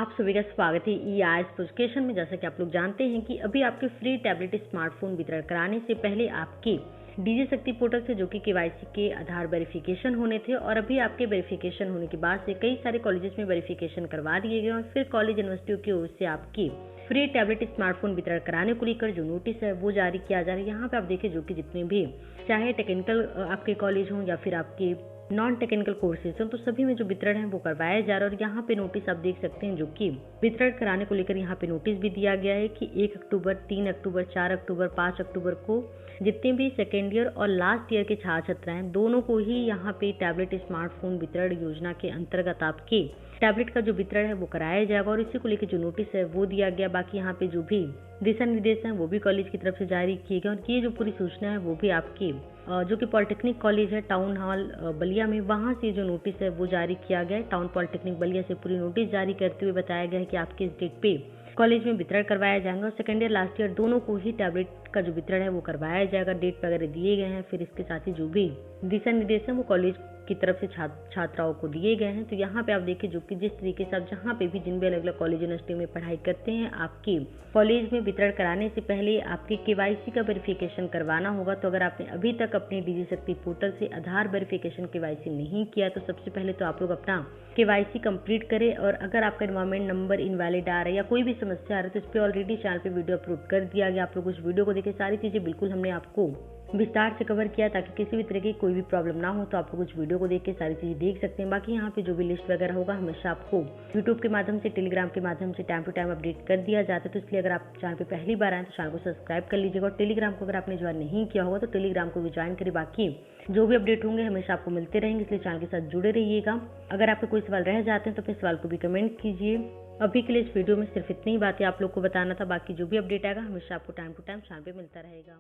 आप सभी का स्वागत है ई-आईएस एजुकेशन में। जैसा कि आप लोग जानते हैं कि अभी आपके फ्री टैबलेट स्मार्टफोन वितरण कराने से पहले आपके डीजी शक्ति पोर्टल से जो कि केवाईसी के आधार वेरिफिकेशन होने थे, और अभी आपके वेरिफिकेशन होने के बाद से कई सारे कॉलेजेस में वेरिफिकेशन करवा दिए गए और फिर कॉलेज यूनिवर्सिटियों की ओर से आपकी फ्री टैबलेट स्मार्टफोन वितरण कराने को लेकर जो नोटिस है वो जारी किया जा रहा है। यहाँ पे आप देखिए जो कि जितने भी चाहे टेक्निकल आपके कॉलेज हों या फिर आपके नॉन टेक्निकल कोर्सेज हैं, तो सभी में जो वितरण है वो करवाया जा रहा है। और यहाँ पे नोटिस आप देख सकते हैं जो कि वितरण कराने को लेकर यहाँ पे नोटिस भी दिया गया है कि 1 अक्टूबर, 3 अक्टूबर, 4 अक्टूबर, 5 अक्टूबर को जितने भी सेकेंड ईयर और लास्ट ईयर के छात्र छात्राएं हैं, दोनों को ही यहाँ पे टैबलेट स्मार्टफोन वितरण योजना के अंतर्गत आपके टैबलेट का जो वितरण है वो कराया जाएगा। और इसी को लेकर जो नोटिस है वो दिया गया। बाकी यहाँ पे जो भी दिशा निर्देश हैं वो भी कॉलेज की तरफ से जारी किए गए, और ये जो पूरी सूचना है वो भी आपकी जो कि पॉलिटेक्निक कॉलेज है टाउन हॉल बलिया में, वहाँ से जो नोटिस है वो जारी किया गया है। टाउन पॉलिटेक्निक बलिया से पूरी नोटिस जारी करते हुए बताया गया है कि आपके इस डेट पे कॉलेज में वितरण करवाया जाएगा, और सेकेंड ईयर लास्ट ईयर दोनों को ही टैबलेट का जो वितरण है वो करवाया जाएगा। डेट वगैरह दिए गए हैं। फिर इसके साथ ही जो भी दिशा निर्देश हैं वो कॉलेज की तरफ से छात्राओं को दिए गए हैं। तो यहाँ पे आप देखिए जो कि जिस तरीके से आप जहाँ पे भी जिन भी अलग अलग कॉलेज यूनिवर्सिटी में पढ़ाई करते हैं, आपकी कॉलेज में वितरण कराने से पहले आपके केवाईसी का वेरिफिकेशन करवाना होगा। तो अगर आपने अभी तक अपने डीजी शक्ति पोर्टल से आधार वेरिफिकेशन केवाईसी नहीं किया तो सबसे पहले तो आप लोग अपना केवाईसी कंप्लीट करें। और अगर आपका एनवायरमेंट नंबर इनवैलिड आ रहा है या कोई भी समस्या आ रही है तो इस पर ऑलरेडी चैनल पे वीडियो अपलोड कर दिया गया। आप लोग उस वीडियो को देखिए, सारी चीजें बिल्कुल हमने आपको विस्तार से कवर किया ताकि किसी भी तरह की कोई भी प्रॉब्लम ना हो। तो आप लोग उस वीडियो को देख के सारी चीजें देख सकते हैं। बाकी यहाँ पे जो भी लिस्ट वगैरह होगा हमेशा आपको यूट्यूब के माध्यम से, टेलीग्राम के माध्यम से टाइम टू टाइम अपडेट कर दिया जाता है। तो इसलिए अगर आप चैनल पे पहली बार आए तो चैनल को सब्सक्राइब कर लीजिएगा, और टेलीग्राम को अगर आपने ज्वाइन नहीं किया होगा तो टेलीग्राम को भी ज्वाइन करिए। बाकी जो भी अपडेट होंगे हमेशा आपको मिलते रहेंगे, इसलिए चैनल के साथ जुड़े रहिएगा। अगर आपके कोई सवाल रह जाते हैं तो अपने सवाल को भी कमेंट कीजिए। अभी के लिए इस वीडियो में सिर्फ इतनी ही बातें आप लोग को बताना था। बाकी जो भी अपडेट आएगा हमेशा आपको टाइम टू टाइम चैनल पे मिलता रहेगा।